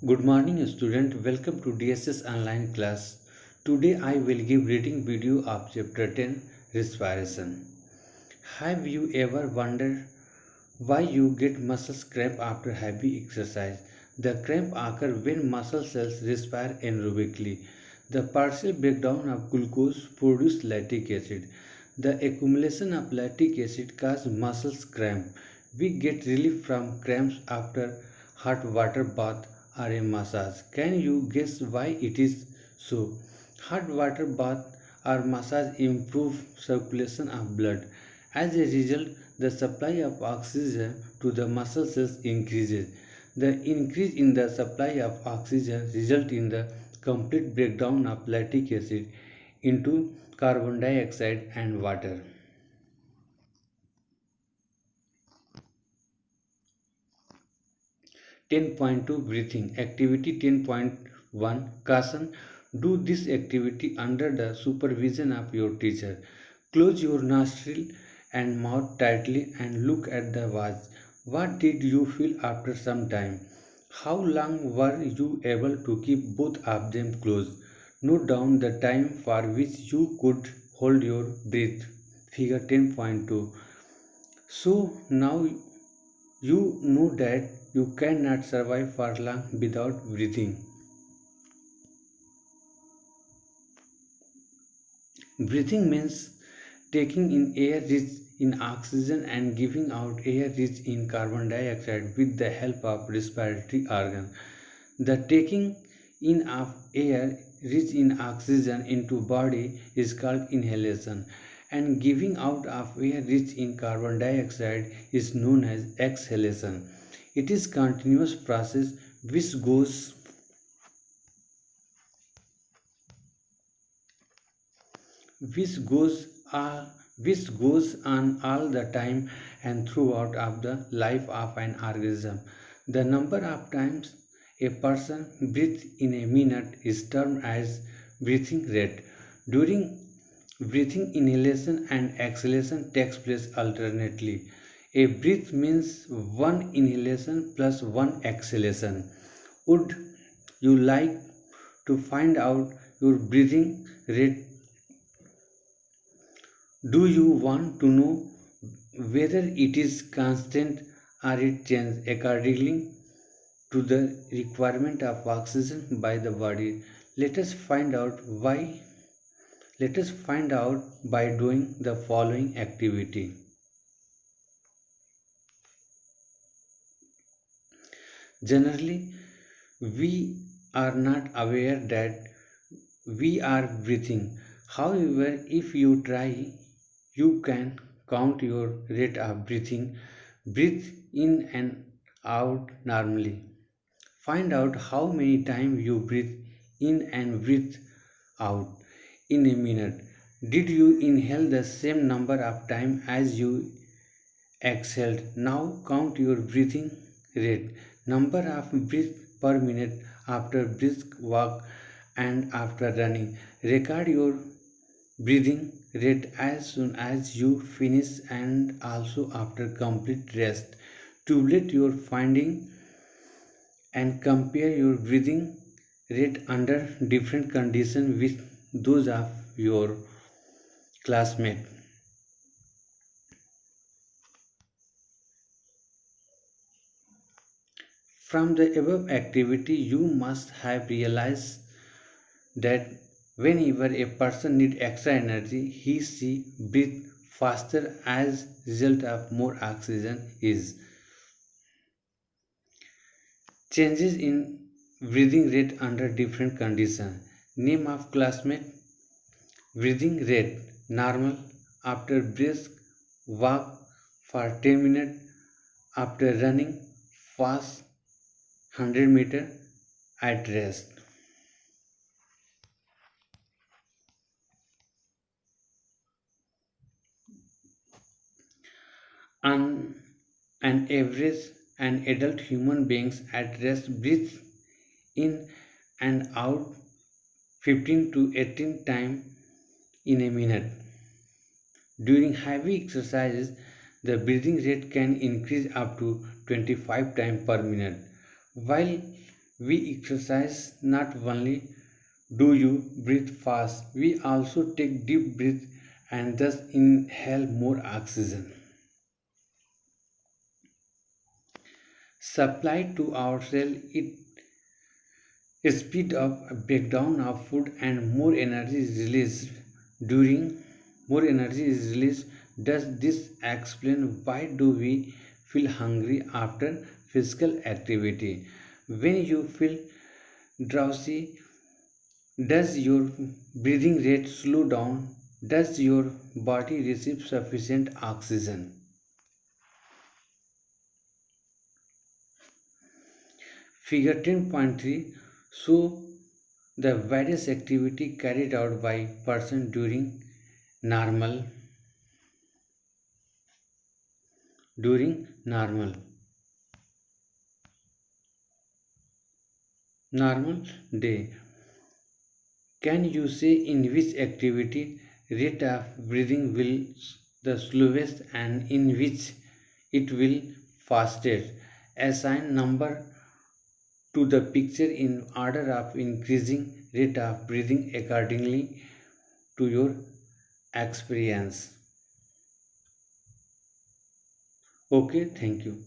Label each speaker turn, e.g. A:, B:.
A: Good morning student, welcome to DSS online class. Today I will give reading video of chapter 10 respiration. Have you ever wondered why you get muscle cramp after heavy exercise? The cramp occur when muscle cells respire anaerobically. The partial breakdown of glucose produces lactic acid. The accumulation of lactic acid causes muscle cramp. We get relief from cramps after hot water bath or a massage. Can you guess why it is so? Hot water bath or massage improve circulation of blood. As a result, the supply of oxygen to the muscle cells increases. The increase in the supply of oxygen results in the complete breakdown of lactic acid into carbon dioxide and water. 10.2 Breathing Activity 10.1 Caution. Do this activity under the supervision of your teacher. Close your nostril and mouth tightly and look at the watch. What did you feel after some time? How long were you able to keep both of them closed? Note down the time for which you could hold your breath. Figure 10.2. So now you know that you cannot survive for long without breathing. Breathing means taking in air rich in oxygen and giving out air rich in carbon dioxide with the help of respiratory organ. The taking in of air rich in oxygen into body is called inhalation, and giving out of air rich in carbon dioxide is known as exhalation. It is continuous process which goes which goes uh, which goes on all the time and throughout of the life of an organism. The number of times a person breathes in a minute is termed as breathing rate. During breathing, inhalation and exhalation takes place alternately. A breath means one inhalation plus one exhalation. Would you like to find out your breathing rate? Do you want to know whether it is constant or it changes accordingly to the requirement of oxygen by the body? Let us find out why. Let us find out by doing the following activity. Generally, we are not aware that we are breathing. However, if you try, you can count your rate of breathing. Breathe in and out normally. Find out how many times you breathe in and breathe out in a minute. Did you inhale the same number of times as you exhaled? Now count your breathing rate. Number of breaths per minute after brisk walk and after running. Record your breathing rate as soon as you finish and also after complete rest. Tabulate your finding and compare your breathing rate under different conditions with those of your classmate. From the above activity, you must have realized that whenever a person needs extra energy, he/she breathes faster as result of more oxygen is. Changes in breathing rate under different conditions. Name of classmate. Breathing rate normal after brisk walk for 10 minutes, after running fast 100 meter at rest. On an average, an adult human beings at rest breathes in and out 15 to 18 times in a minute. During heavy exercises, the breathing rate can increase up to 25 times per minute. While We exercise not only do you breathe fast, we also take deep breath and thus inhale more oxygen. Supplied to our cell, it speed up breakdown of food and during more energy is released. Does this explain why do we feel hungry after physical activity? When you feel drowsy, does your breathing rate slow down? Does your body receive sufficient oxygen? Figure 10.3 show the various activity carried out by person normal during normal day. Can you say in which activity rate of breathing will the slowest and in which it will fastest? Assign number to the picture in order of increasing rate of breathing accordingly to your experience. Okay, thank you.